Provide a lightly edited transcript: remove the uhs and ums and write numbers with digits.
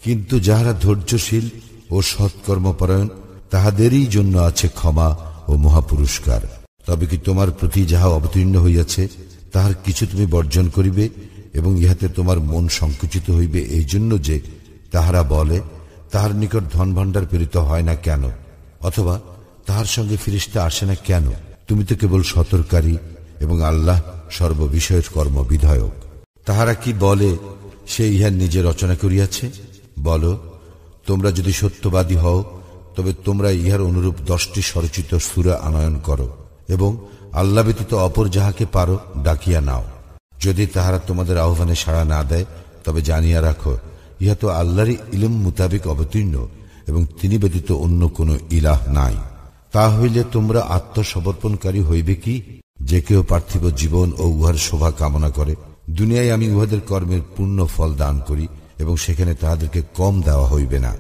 কিন্তু যাহারা ধৈর্যশীল ও সৎকর্মপরায়ণ তাহাদেরই জন্য আছে ক্ষমা ও মহাপুরস্কার। তবে কি তোমার প্রতি যাহা অবতীর্ণ হইয়াছে তাহার কিছু তুমি বর্জন করিবে এবং ইহাতে তোমার মন সংকুচিত হইবে এই জন্য যে তাহারা বলে তাহার নিকট ধন ভাণ্ডার প্রেরিত হয় না কেন, অথবা তাহার সঙ্গে ফিরিস্তা আসে না কেন? তুমি তো কেবল সতর্ককারী এবং আল্লাহ সর্ববিষয়ের কর্মবিধায়ক। তাহারা কি বলে সে ইহা নিজে রচনা করিয়াছে? বলো, তোমরা যদি সত্যবাদী হও তবে তোমরা ইহার অনুরূপ 10টি স্বরচিত সূরা আনয়ন করো এবং আল্লাহ ব্যতীত অপর যাহাকে পারো ডাকিয়া নাও। যদি তাহারা তোমাদের আহ্বানে সাড়া না দেয় তবে জানিয়া রাখো ইহা তো আল্লাহরই ইলম মোতাবেক অবতীর্ণ এবং তিনি ব্যতীত অন্য কোন ইলাহ নাই। তা হইলে তোমরা আত্মসমর্পণকারী হইবে কি? যে কেউ পার্থিব জীবন ও উহার শোভা কামনা করে, দুনিয়ায় আমি উহাদের কর্মের পূর্ণ ফল দান করি এবং সেখানে তাহাদেরকে কম দেওয়া হইবে না।